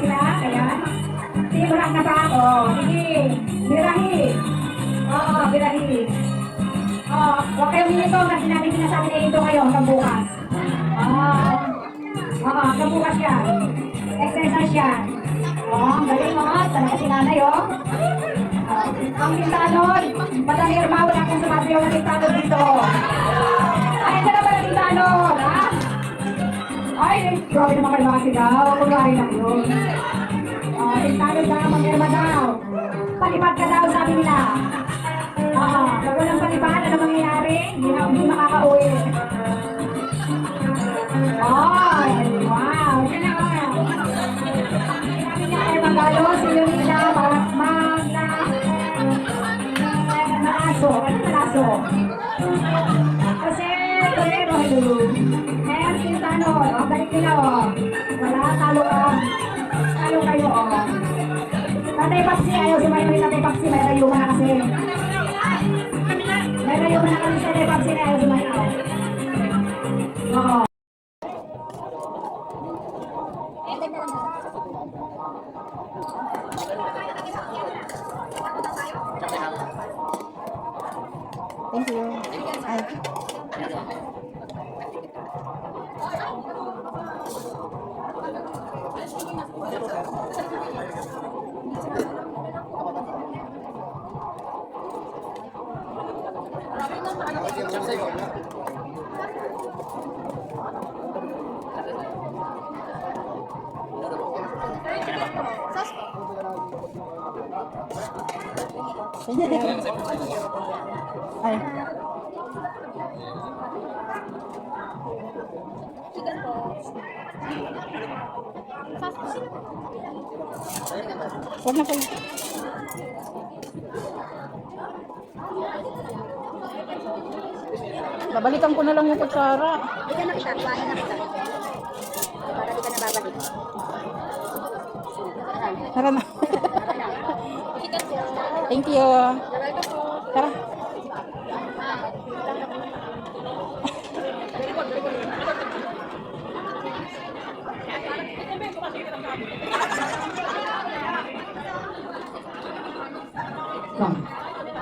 sila. Ayan. Simurak na pa ako. Sige. Birahi. Oo, birahi. Oo, huwag kayong minito kasi natin sinasabi na ito kayo hanggang bukas. Oo, hanggang bukas yan. Exercise yan. Oo, ang galing mo. Talaga si nanay, oh. Ang tintalon. Madami irma, wala akong sumasayaw na tintalon dito. Ay, ito na ba na tintalon, ha? Ay, grabe naman kayo mga sigaw. Kunwari lang yun. Tintalon daw, mag-irma daw. Palipad ka daw, sabi nila. Pag walang palipad, ano mangyayari? Hindi makakauwi. Ay, wow. Yan na, sabi niya ay magalo, sino nila, malaso. Ano malaso? Kasi, torero, hello. Ngayon, sintano, balik nila, wala, talo ka. Talo kayo, Tatay Papsi, ayaw sumayo ni Tatay Papsi, may rayuman na kasi. May rayuman na kasi si Tatay Papsi na ayaw sumayo. Oo. Thank you. Ay. Ay. Huwag na po. Babalikan ko na lang yung kutsara. Hindi ka nakita, kuhaan na kita. Para di ka na babalik. Tara na. Thank you. Tara.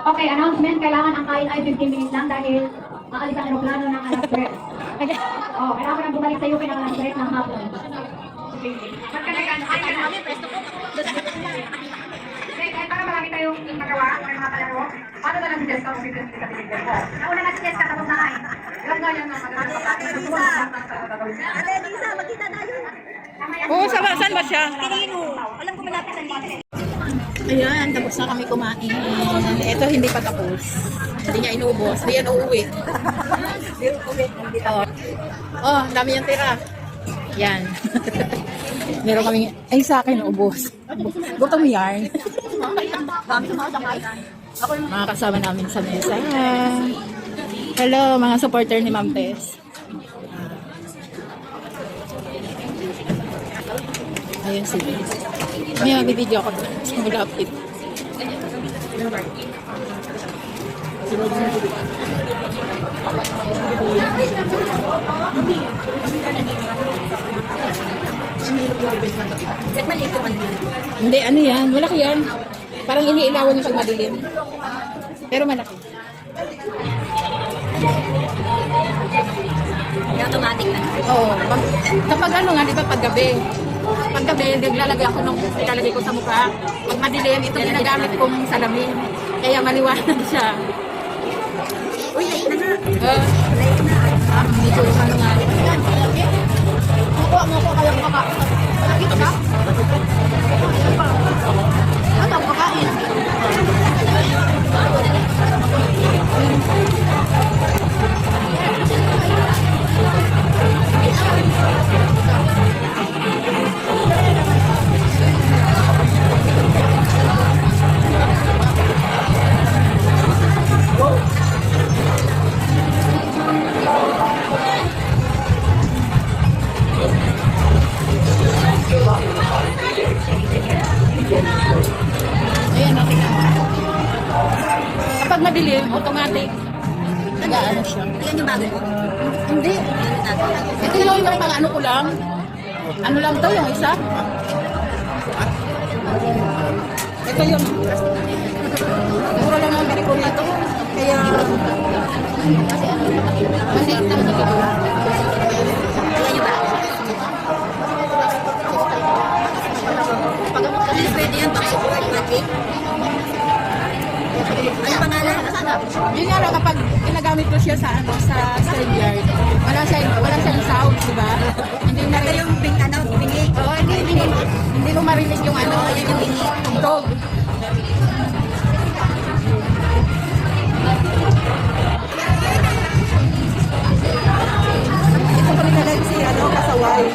Okay, announcement. Kailangan ang kain ay 15 minutes lang dahil aalis ang aeroplano ng alas 3. Okay. Kailangan nang bumalik sa UK ng alas 3 ng hapon. Para marami tayong magawa, may mga palaro. Paano na lang si Jessica kung bigyan ka tinigyan mo? Nauna na si Jessica, tapos na kain. Ilan nga yan ang magandang kapatid. Ate Lisa, magkita tayo. Oo, saan ba siya? Kirino. Alam ko malapit ang dito. Ayan, tapos na kami kumain. Ito hindi pa tapos. Hindi niya inubos. Hindi yan uuwi. Oh, dami yung tira. Yan. Meron kami, ay sa akin, ubos. Gutom yarn. Mga kasama namin sa mesa. Hello, mga supporter ni Ma'am Tess. Ayun si may magbibideo ako doon. Malapit. Hindi, ano yan? Malaki yan. Parang iniilawan yung pag madilim. Pero malaki. Automatic na. Oo. Kapag ano nga, di ba paggabi? Paggabi, naglalagay ako nung ilalagay ko sa mukha. Pag madilim, ito ginagamit kong salamin. Kaya maliwanag siya. Uy, late na nga. Medyo ano nga. Makuha mo ko kayo makakain. Dito ka? Ano ang kakain? Kapag madilim, automatic. Nag-ano siya. Ayan yung bago ko. Hindi. Ito yung pang ano ko lang. Ano lang to, yung isa? Ito yun. Mura lang ang bili ko nito. Kaya... Maliit lang dito. Pag-amot kasi pwede yan, pang-support natin. Ano pangalan? Yun nga lang, kapag ginagamit ko siya sa yard, wala siyang sound, di ba? Hindi Ito marinig. yung bingi. Oo, hindi mo marinig yung ano, yung tugtog. Ito ko nilalagay si kasaway.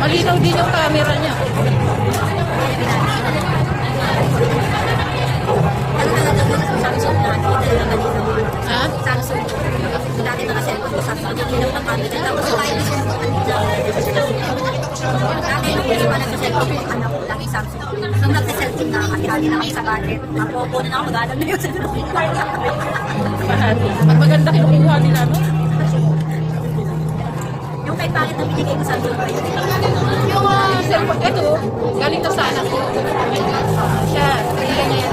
Malinaw din yung camera niya. Ano talaga mo sa Samsung na hindi talaga malinaw. Ha? Samsung. Dati naka-cellphone ko Samsung. Hindi lang ng camera. Tapos tayo din yung dati nung hindi pa nagsa-cellphone ko, anak ko lagi Samsung. Nung nagsa-cellphone na, atirahin na kami sa budget. Mapopo na ako, mag-alam na yun sa Pag maganda kinukuha nila, no? yung kay pangit na binigay ko sa Samsung. Yung cellphone, ito, galing to sa anak ko. Siya, binigyan niya yan.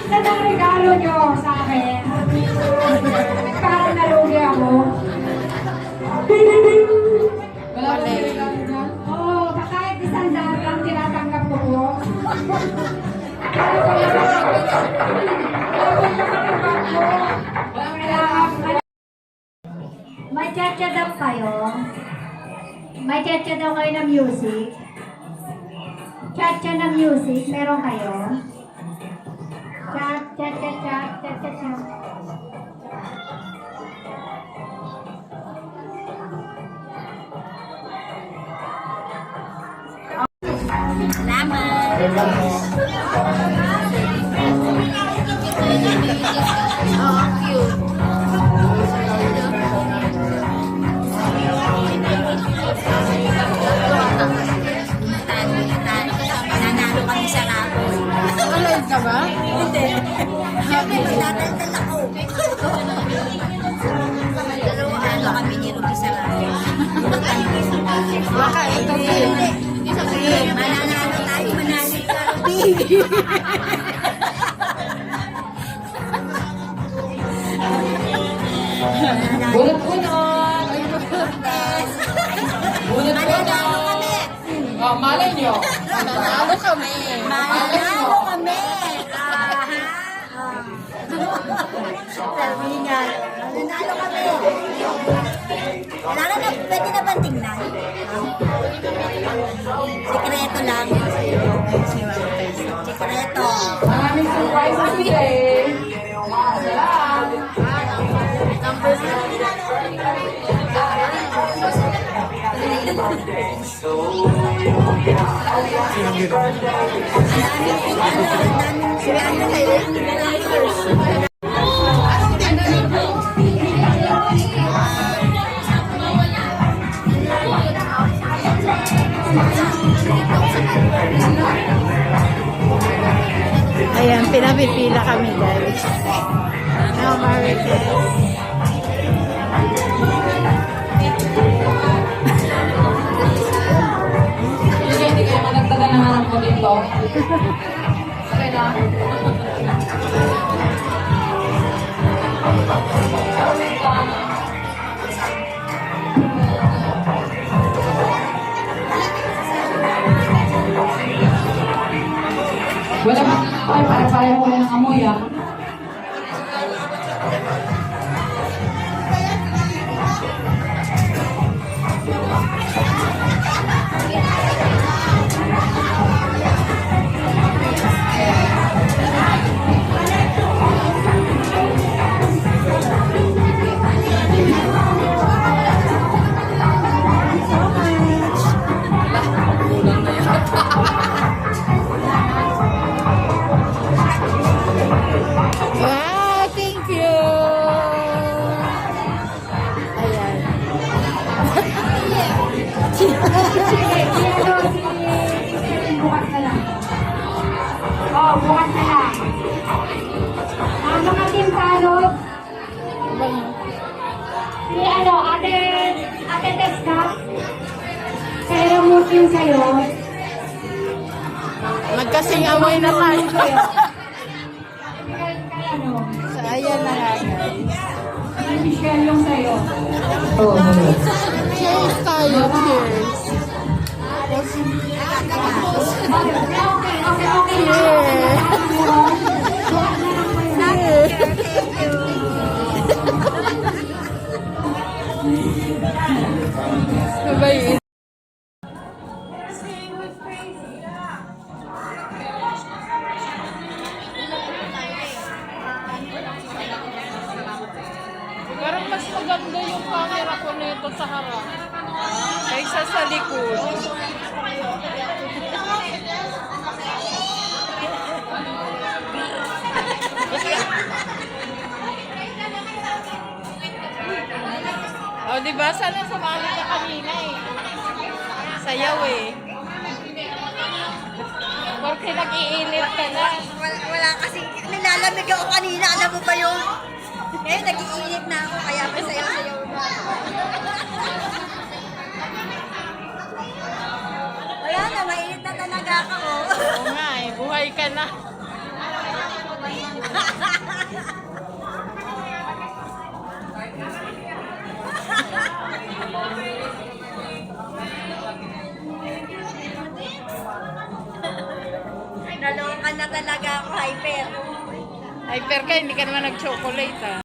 Saan ang regalo nyo sa akin? Parang nalugi ako. Wala ko regalo nyo? Oo, kahit isang daan lang tinatanggap ko po. Wala ko yung bag ko. kayo? May chat-chat daw kayo ng music? Chat-chat ng music, meron kayo? Chat. Nanalo kami sa kapon. Alive ka ba? Hindi. Siyempre, tinataldal ako. Nanalo kami ni Ruby sa kapon. Baka ito din. Mananalo tayo, manalo ka, Ruby. Bunot-bunot! Mananalo kami. Oh, malay nyo. Mananalo kami. Mananalo kami. Sabi niya, mananalo kami. Kailangan na, pwede na bang tingnan? Sikreto lang. Sikreto. Maraming surprises today. Salamat. Ayan, pinapipila kami guys. Now, Marites. Hindi kayo managtagal ng harap ko dito. Okay na. Wala ba? Ay, pare-pareho ko ng amoy ah. Wow, thank you. Ayan. Bukas na lang. Oh, bukas na lang. Mga team salot. Si ate Teska. Pero mutin kayo. Magkasing amoy na tayo. Kaya So, ayan na nga guys. Michelle yung sayo. Cheers tayo, cheers. Okay. Bye. Parang mas maganda yung camera ko nito sa harap kaysa sa likod. O, diba? Sana sumali ka kanina eh. Sayaw eh. Porque nag-iinit ka na. Wala kasi, nilalamig ako kanina, alam mo ba yun? Eh, nag-iinit na ako, kaya masayaw-sayaw na. Wala na, mainit na talaga ako. Oo nga eh. Buhay ka na. Nalokan na talaga ako, hyper. Hyper ka, hindi ka naman nag-chocolate ah.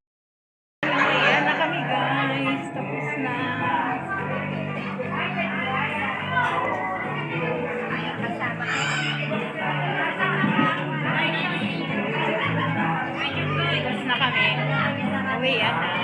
Ayan na kami guys. Tapos na. away yan.